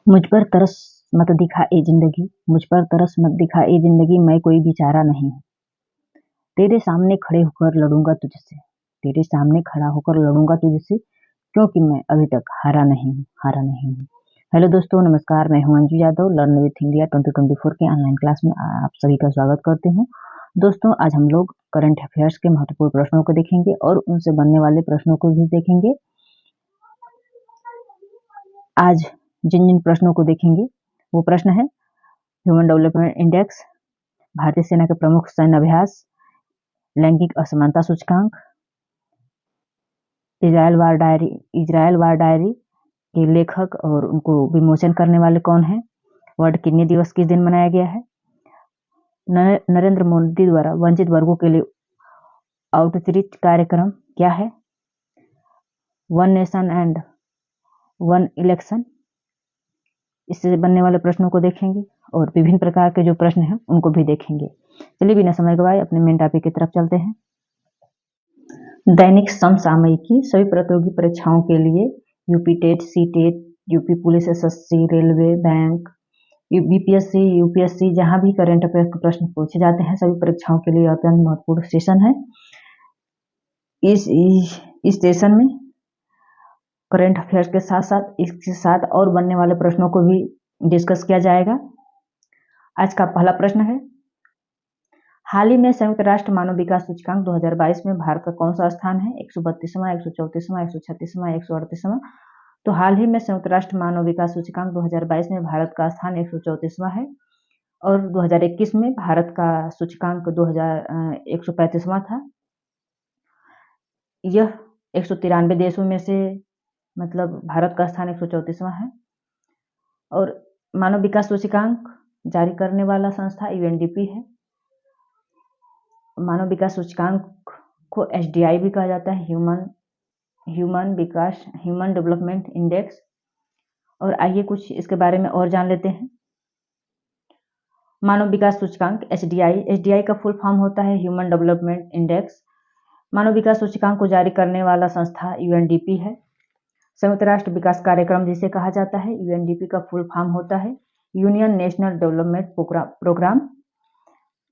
मुझ पर तरस मत दिखा ए जिंदगी, मुझ पर तरस मत दिखा ए जिंदगी, मैं कोई बेचारा नहीं हूँ। तेरे सामने खड़े होकर लड़ूंगा तुझसे, तेरे सामने खड़ा होकर लड़ूंगा तुझसे, क्योंकि मैं अभी तक हारा नहीं हूँ, हारा नहीं हूँ। हेलो दोस्तों, नमस्कार। मैं हूँ Anju Yadav. Learn with India 2024 के ऑनलाइन क्लास में आप सभी का स्वागत करती हूँ। दोस्तों, आज हम लोग करंट अफेयर्स के महत्वपूर्ण प्रश्नों को देखेंगे और उनसे बनने वाले प्रश्नों को भी देखेंगे। आज जिन जिन प्रश्नों को देखेंगे वो प्रश्न है ह्यूमन डेवलपमेंट इंडेक्स, भारतीय सेना के प्रमुख सैन्य अभ्यास, लैंगिक असमानता सूचकांक, इजराइल वार डायरी के लेखक और उनको विमोचन करने वाले कौन हैं, वर्ल्ड किडनी दिवस किस दिन मनाया गया है, नरेंद्र मोदी द्वारा वंचित वर्गों के लिए आउटरीच कार्यक्रम क्या है, one nation and one election, इससे बनने वाले प्रश्नों को देखेंगे और विभिन्न प्रकार के जो प्रश्न हैं उनको भी देखेंगे। चलिए बिना समय गवाए अपने मेन टॉपिक की तरफ चलते हैं। दैनिक समसामयिकी सभी प्रतियोगी परीक्षाओं के लिए UP TET, C TET, UP police, SSC, railway, bank, BPSC, UPSC, जहां भी करंट अफेयर्स के प्रश्न पूछे जाते हैं सभी परीक्षाओं के लिए अत्यंत महत्वपूर्ण सेशन है। इस सेशन में करंट अफेयर्स के साथ साथ इसके साथ और बनने वाले प्रश्नों को भी डिस्कस किया जाएगा। आज का पहला प्रश्न है, हाल ही में संयुक्त राष्ट्र मानव विकास सूचकांक 2022 में भारत का कौन सा स्थान है, 132वां, 134वां, 136वां, 138वां। तो हाल ही में संयुक्त राष्ट्र मानव विकास सूचकांक 2022 में भारत का स्थान 134वां है और 2021 में भारत का सूचकांक 135वां था। यह 193 देशों में से मतलब भारत का स्थान 134वां है और मानव विकास सूचकांक जारी करने वाला संस्था यूएनडीपी है। मानव विकास सूचकांक को एचडीआई भी कहा जाता है, ह्यूमन डेवलपमेंट इंडेक्स। और आइए कुछ इसके बारे में और जान लेते हैं। मानव विकास सूचकांक एचडीआई का फुल फॉर्म होता है ह्यूमन डेवलपमेंट इंडेक्स। मानव विकास सूचकांक को जारी करने वाला संस्था यूएनडीपी है। संयुक्त राष्ट्र विकास कार्यक्रम जिसे कहा जाता है, यूएनडीपी का फुल फॉर्म होता है union national development programme.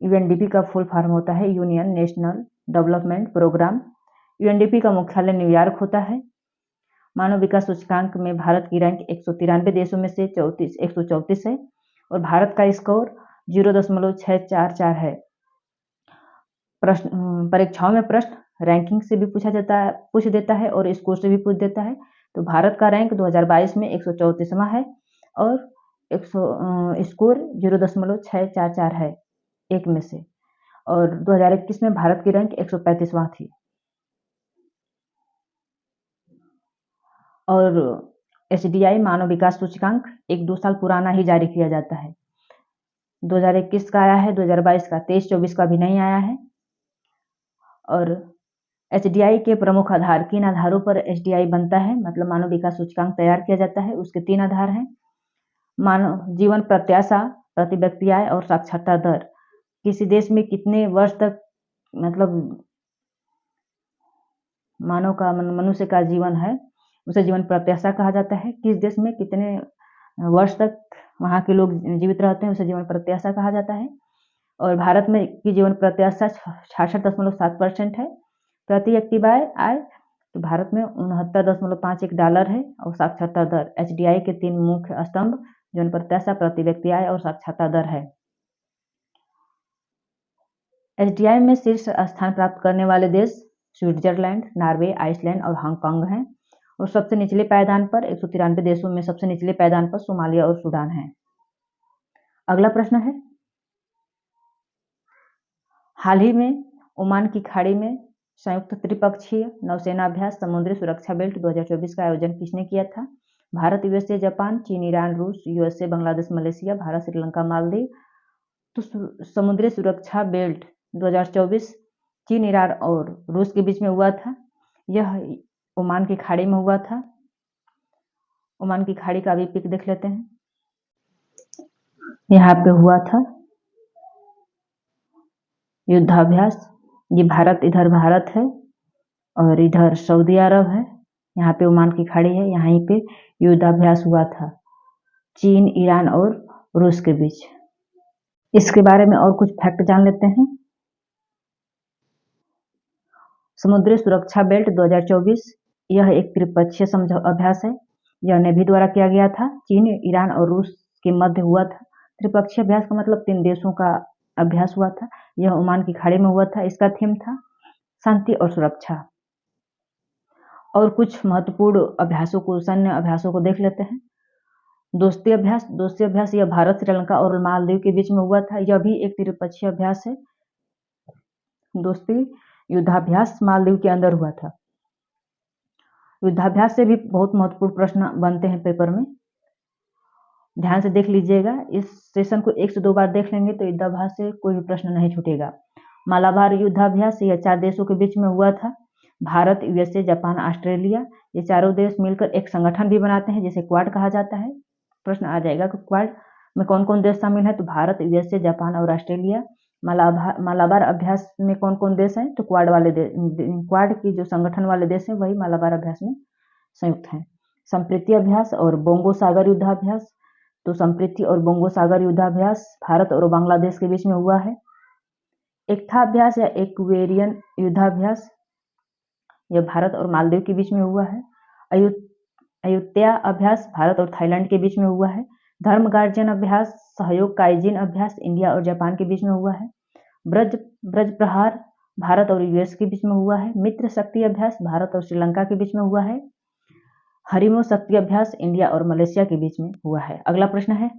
UNDP का फुल फॉर्म होता है union national development programme. UNDP का मुख्यालय न्यूयॉर्क होता है। मानव विकास सूचकांक में भारत की रैंक 193 देशों में से 134 है और भारत का स्कोर 0.644 है। परीक्षाओं में प्रश्न रैंकिंग से भी पूछ देता है और स्कोर से भी पूछ देता है। तो भारत का रैंक 2022 में 134वां है और स्कोर 0.644 है एक में से, और 2021 में भारत की रैंक 135वां थी। और एचडीआई मानव विकास सूचकांक 1-2 साल पुराना ही जारी किया जाता है। 2021 का आया है, 2022 का, 23-24 का भी नहीं आया है। और एचडीआई के प्रमुख आधार, किन आधारों पर एचडीआई बनता है, मतलब मानव विकास सूचकांक तैयार किया जाता है, उसके 3 आधार हैं। मानव जीवन प्रत्याशा, प्रति व्यक्ति आय और साक्षरता दर। किसी देश में कितने वर्ष तक मतलब मनुष्य का जीवन है उसे जीवन प्रत्याशा कहा जाता है। किस देश में कितने वर्ष तक वहाँ के लोग जीवित रहते हैं उसे जीवन प्रत्याशा कहा जाता है। और भारत में की जीवन प्रत्याशा 66.7% है। प्रति व्यक्ति आय तो भारत में $69.51 है। और साक्षरता दर, एचडीआई के 3 मुख्य स्तंभ जीवन प्रत्याशा, प्रति व्यक्ति आय और साक्षरता दर है। एचडीआई में शीर्ष स्थान प्राप्त करने वाले देश स्विट्जरलैंड, नॉर्वे, आइसलैंड और हांगकांग हैं। और सबसे निचले पायदान पर 193 देशों में सबसे निचले पायदान पर सोमालिया और सूडान है। अगला प्रश्न है, हाल ही में ओमान की खाड़ी में संयुक्त त्रिपक्षीय नौसेना अभ्यास समुद्री सुरक्षा बेल्ट 2024 का आयोजन किसने किया था? भारत, यूएसए, जापान, चीन, ईरान, रूस, यूएसए, बांग्लादेश, मलेशिया, भारत, श्रीलंका, मालदीव। तो समुद्री सुरक्षा बेल्ट 2024 चीन, ईरान और रूस के बीच में हुआ था। यह ओमान की खाड़ी में हुआ था। ओमान की खाड़ी का भी पिक देख लेते हैं। यहाँ पे हुआ था युद्धाभ्यास। ये भारत, इधर भारत है और इधर सऊदी अरब है। यहाँ पे ओमान की खाड़ी है, यहाँ पे युद्धाभ्यास हुआ था। चीन, ईरान और रूस के बीच। इसके बारे में और कुछ फैक्ट जान लेते हैं। समुद्री सुरक्षा बेल्ट 2024 यह एक त्रिपक्षीय समझौता अभ्यास है। यह नेवी द्वारा किया गया था। चीन, ईरान और रूस के मध्य हुआ था। त्रिपक्षीय अभ्यास का मतलब 3 देशों का अभ्यास हुआ था। यह ओमान की खाड़ी में हुआ था। इसका थीम था शांति और सुरक्षा। और कुछ महत्वपूर्ण अभ्यासों को, सैन्य अभ्यासों को देख लेते हैं। दोस्ती अभ्यास यह भारत, श्रीलंका और मालदीव के बीच में हुआ था। यह भी एक त्रिपक्षीय अभ्यास है। दोस्ती युद्धाभ्यास मालदीव के अंदर हुआ था। युद्धाभ्यास से भी बहुत महत्वपूर्ण प्रश्न बनते हैं पेपर में, ध्यान से देख लीजिएगा। इस सेशन को 1 से 2 बार देख लेंगे तो युद्धाभ्यास से कोई भी प्रश्न नहीं छूटेगा। मालाबार युद्धाभ्यास यह 4 देशों के बीच में हुआ था। भारत, यूएसए, जापान, ऑस्ट्रेलिया, ये चारों देश मिलकर एक संगठन भी बनाते हैं जिसे क्वाड कहा जाता है। प्रश्न आ जाएगा कि क्वाड में कौन कौन देश शामिल है, तो भारत, यूएसए, जापान और ऑस्ट्रेलिया। मालाबार अभ्यास में कौन कौन देश हैं, तो क्वाड की जो संगठन वाले देश हैं वही मालाबार अभ्यास में संयुक्त हैं। संप्रीति अभ्यास और बोंगो सागर युद्धाभ्यास, तो संप्रीति और बोंगो सागर युद्धाभ्यास भारत और बांग्लादेश के बीच में हुआ है। एकता अभ्यास या एक्वेरियन युद्धाभ्यास यह भारत और मालदीव के बीच में हुआ है। अयुत्या अभ्यास भारत और थाईलैंड के बीच में हुआ है। धर्म गार्जियन अभ्यास, सहयोग काइजिन अभ्यास इंडिया और जापान के बीच में हुआ है। ब्रज प्रहार भारत और यूएस के बीच में हुआ है। मित्र शक्ति अभ्यास भारत और श्रीलंका के बीच में हुआ है। हरिमो शक्ति अभ्यास इंडिया और मलेशिया के बीच में हुआ है। अगला प्रश्न है,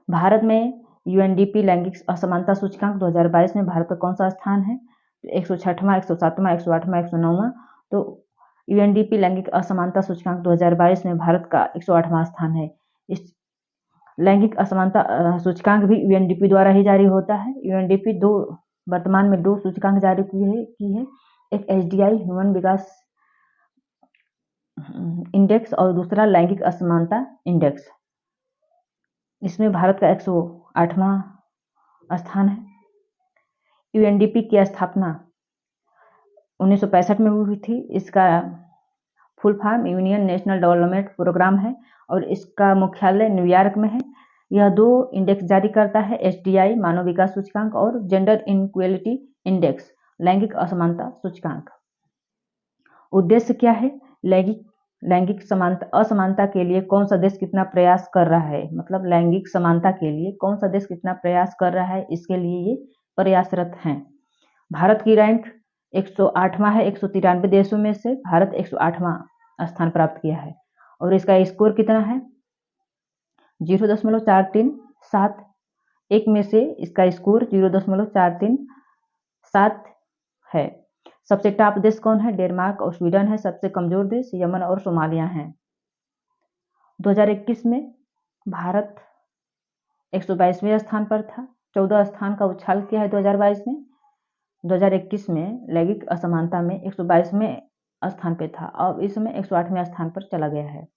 भारत में यूएनडीपी लैंगिक असमानता सूचकांक 2022 में भारत का कौन सा स्थान है, 106वां, 107वां, 108वां, 109वां। तो यूएनडीपी लैंगिक असमानता सूचकांक 2022 में भारत का 108वां स्थान है। इस लैंगिक असमानता सूचकांक भी यूएनडीपी द्वारा ही जारी होता है। यूएनडीपी वर्तमान में 2 सूचकांक जारी की है। एक एचडीआई ह्यूमन विकास इंडेक्स और दूसरा लैंगिक असमानता इंडेक्स। इसमें भारत का 108वां स्थान है। यूएनडीपी की स्थापना 1965 में हुई थी। इसका full form union national development programme है और इसका मुख्यालय न्यूयॉर्क में है। यह 2 इंडेक्स जारी करता है, एचडीआई मानव विकास सूचकांक और जेंडर इनक्वेलिटी इंडेक्स लैंगिक असमानता सूचकांक। उद्देश्य क्या है, लैंगिक असमानता के लिए कौन सा देश कितना प्रयास कर रहा है, मतलब लैंगिक समानता के लिए कौन सा देश कितना प्रयास कर रहा है, इसके लिए ये प्रयासरत हैं। भारत की रैंक 108वां है। 193 देशों में से भारत 108वां स्थान प्राप्त किया है और इसका स्कोर कितना है, 0.437। एक में से इसका स्कोर 0.437 है। सबसे टॉप देश कौन है, डेनमार्क और स्वीडन है। सबसे कमजोर देश यमन और सोमालिया हैं। 2021 में भारत 122वें स्थान पर था। 14 स्थान का उछाल किया है 2022 में। 2021 में लैंगिक असमानता में 122वें स्थान पे था और इस समय 108वें स्थान पर चला गया है।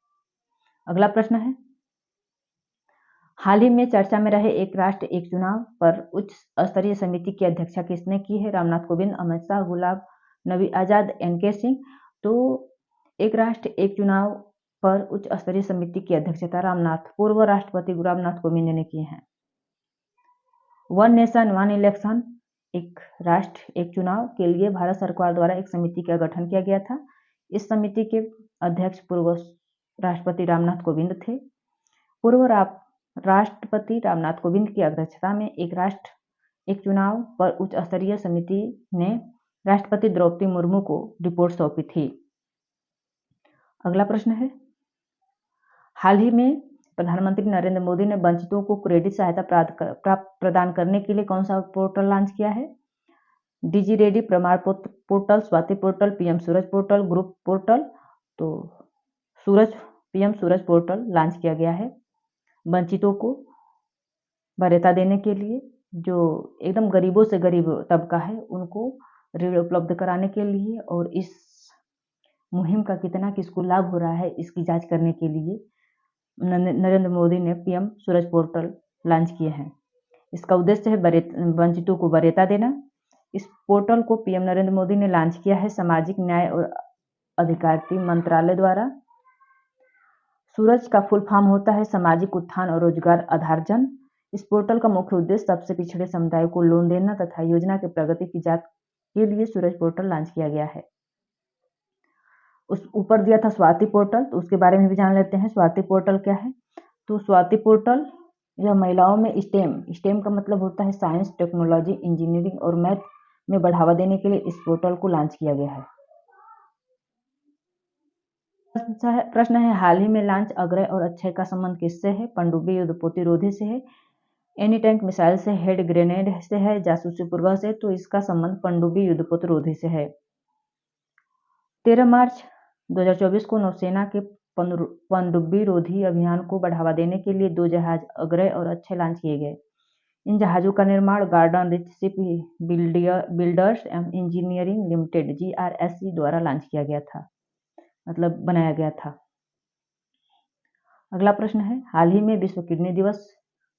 अगला प्रश्न है, हाल ही में चर्चा में रहे एक राष्ट्र एक चुनाव पर उच्च स्तरीय समिति की अध्यक्षता किसने की है, रामनाथ कोविंद, अमित शाह, गुलाम नबी आजाद, एनके सिंह। तो एक राष्ट्र एक चुनाव पर उच्च स्तरीय समिति की अध्यक्षता पूर्व राष्ट्रपति रामनाथ कोविंद ने की है। वन नेशन वन इलेक्शन, एक राष्ट्र एक चुनाव के लिए भारत सरकार द्वारा एक समिति का गठन किया गया था। इस समिति के अध्यक्ष पूर्व राष्ट्रपति रामनाथ कोविंद थे। पूर्व राष्ट्रपति रामनाथ कोविंद की अध्यक्षता में एक राष्ट्र एक चुनाव पर उच्च स्तरीय समिति ने राष्ट्रपति द्रौपदी मुर्मू को रिपोर्ट सौंपी थी। अगला प्रश्न है, हाल ही में प्रधानमंत्री नरेंद्र मोदी ने वंचितों को क्रेडिट सहायता प्रदान करने के लिए कौन सा पोर्टल लॉन्च किया है, डीजी रेडी, प्रमाण पोर्टल, स्वाति पोर्टल, पीएम सूरज पोर्टल, ग्रुप पोर्टल। तो पीएम सूरज पोर्टल लॉन्च किया गया है वंचितों को वरीयता देने के लिए, जो एकदम गरीबों से गरीब तबका है उनको ऋण उपलब्ध कराने के लिए, और इस मुहिम का कितना किसको लाभ हो रहा है इसकी जांच करने के लिए नरेंद्र मोदी ने पीएम सूरज पोर्टल लॉन्च किए हैं। इसका उद्देश्य है वंचितों को वरीयता देना। इस पोर्टल को पीएम नरेंद्र मोदी ने लॉन्च किया है सामाजिक न्याय और अधिकारिता मंत्रालय द्वारा। सूरज का फुल फॉर्म होता है सामाजिक उत्थान और रोजगार आधारजन। इस पोर्टल का मुख्य उद्देश्य सबसे पिछड़े समुदाय को लोन देना तथा योजना की प्रगति की जांच के लिए सूरज पोर्टल लॉन्च किया गया है। उस ऊपर दिया था स्वाति पोर्टल, तो उसके बारे में भी जान लेते हैं। स्वाति पोर्टल क्या है? तो स्वाति पोर्टल यह महिलाओं में स्टेम का मतलब होता है साइंस, टेक्नोलॉजी, इंजीनियरिंग और मैथ में बढ़ावा देने के लिए इस पोर्टल को लॉन्च किया गया है। प्रश्न है हाल ही में लॉन्च अग्रय और अक्षय का संबंध किससे है? पनडुब्बी युद्ध प्रतिरोधी से है, एनी टैंक मिसाइल से, हेड ग्रेनेड से है, जासूसी पूर्वा से। तो इसका संबंध पनडुब्बी युद्ध प्रतिरोधी से है। 13 मार्च 2024 को नौसेना के पनडुब्बी रोधी अभियान को बढ़ावा देने के लिए 2 जहाज अग्रय और अक्षय लॉन्च किए गए। इन जहाजों का निर्माण garden rich ship builders and engineering limited GRSE द्वारा लॉन्च किया गया था, मतलब बनाया गया था। अगला प्रश्न है हाल ही में विश्व किडनी दिवस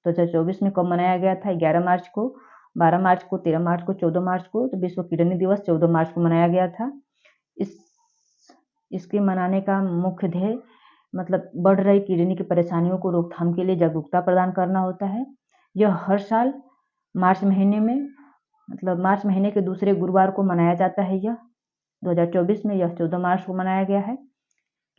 2024 में कब मनाया गया था? 11 मार्च को, 12 मार्च को, 13 मार्च को, 14 मार्च को। तो विश्व किडनी दिवस 14 मार्च को मनाया गया था। इसके मनाने का मुख्य ध्येय मतलब बढ़ रही किडनी की परेशानियों को रोकथाम के लिए जागरूकता प्रदान करना होता है। यह हर साल मार्च महीने में मतलब मार्च महीने के दूसरे गुरुवार को मनाया जाता है। यह 2024 में यह 14 मार्च को मनाया गया है।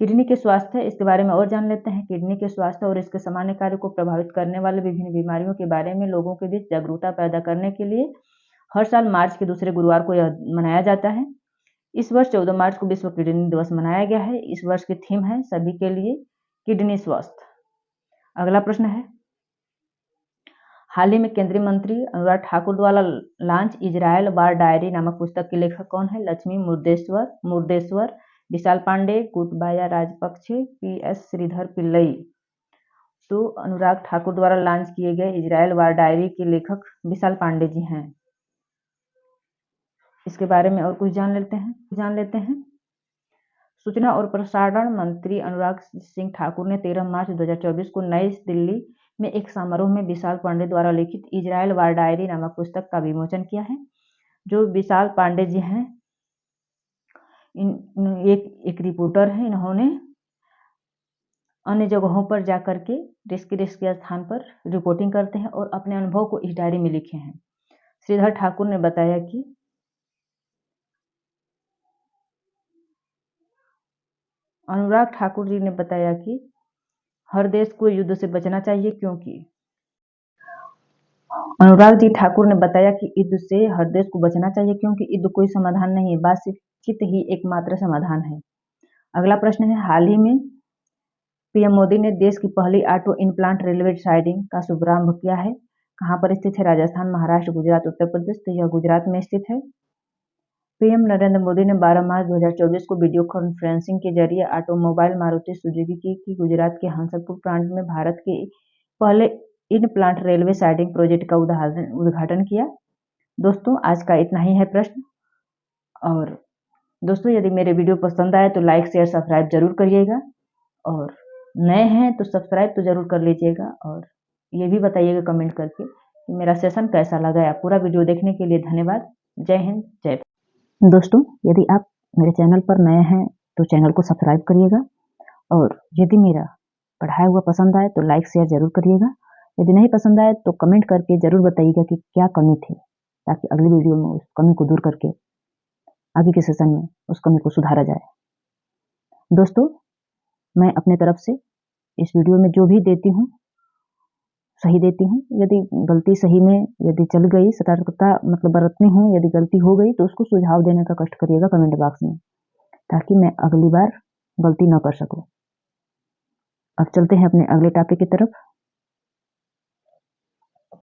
किडनी के स्वास्थ्य, इसके बारे में और जान लेते हैं। किडनी के स्वास्थ्य और इसके सामान्य कार्य को प्रभावित करने वाले विभिन्न बीमारियों के बारे में लोगों के बीच जागरूकता पैदा करने के लिए हर साल मार्च के दूसरे गुरुवार को यह मनाया जाता है। इस वर्ष 14 मार्च को विश्व किडनी दिवस मनाया गया है। इस वर्ष की थीम है सभी के लिए किडनी स्वास्थ्य। अगला प्रश्न है हाल ही में केंद्रीय मंत्री अनुराग ठाकुर द्वारा लॉन्च इजरायल वार डायरी नामक पुस्तक के लेखक कौन है? लक्ष्मी मुर्देश्वर, विशाल पांडे, गुटबाया राजपक्षे, PS श्रीधर पिल्लई। तो अनुराग ठाकुर द्वारा लॉन्च किए गए इजरायल वार डायरी के लेखक विशाल पांडे जी हैं। इसके बारे में और कुछ जान लेते हैं। सूचना और प्रसारण मंत्री अनुराग सिंह ठाकुर ने 13 मार्च 2024 को नई दिल्ली में एक समारोह में विशाल पांडे द्वारा लिखित इजरायल वार डायरी नामक पुस्तक का विमोचन किया है। जो विशाल पांडे जी हैं एक रिपोर्टर है। इन्होंने अन्य जगहों पर जाकर के रिस्की स्थान पर रिपोर्टिंग करते हैं और अपने अनुभव को इस डायरी में लिखे हैं। श्रीधर ठाकुर ने बताया कि अनुराग ठाकुर जी ने बताया कि हर देश को युद्ध से बचना चाहिए क्योंकि अनुराग जी ठाकुर ने बताया कि युद्ध से हर देश को बचना चाहिए क्योंकि युद्ध कोई समाधान नहीं है, बातचीत ही एकमात्र समाधान है। अगला प्रश्न है हाल ही में पीएम मोदी ने देश की पहली ऑटो इम्प्लांट रेलवे साइडिंग का शुभारंभ किया है। कहाँ पर स्थित है? राजस्थान, महाराष्ट्र, गुजरात, उत्तर प्रदेश। तो यह गुजरात में स्थित है। पीएम नरेंद्र मोदी ने 12 मार्च 2024 को वीडियो कॉन्फ्रेंसिंग के जरिए ऑटोमोबाइल मारुति सुजुकी की गुजरात के हंसलपुर प्लांट में भारत के पहले in plant railway siding project का उद्घाटन किया। दोस्तों आज का इतना ही है प्रश्न। और दोस्तों यदि मेरे वीडियो पसंद आए तो लाइक शेयर सब्सक्राइब जरूर करिएगा और नए हैं तो सब्सक्राइब तो जरूर कर लीजिएगा और ये भी बताइएगा कमेंट करके कि मेरा सेशन कैसा लगा। पूरा वीडियो देखने के लिए धन्यवाद। जय हिंद, जय। दोस्तों यदि आप मेरे चैनल पर नए हैं तो चैनल को सब्सक्राइब करिएगा और यदि मेरा पढ़ाया हुआ पसंद आए तो लाइक शेयर जरूर करिएगा। यदि नहीं पसंद आए तो कमेंट करके जरूर बताइएगा कि क्या कमी थी, ताकि अगली वीडियो में उस कमी को दूर करके आगे के सेशन में उस कमी को सुधारा जाए। दोस्तों मैं अपने तरफ से इस वीडियो में जो भी देती हूँ सही देती हूँ। यदि गलती सही में यदि चल गई, सतर्कता मतलब बरतनी हो, यदि गलती हो गई तो उसको सुझाव देने का कष्ट करिएगा कमेंट बॉक्स में, ताकि मैं अगली बार गलती न कर सकूं। अब चलते हैं अपने अगले टॉपिक की तरफ।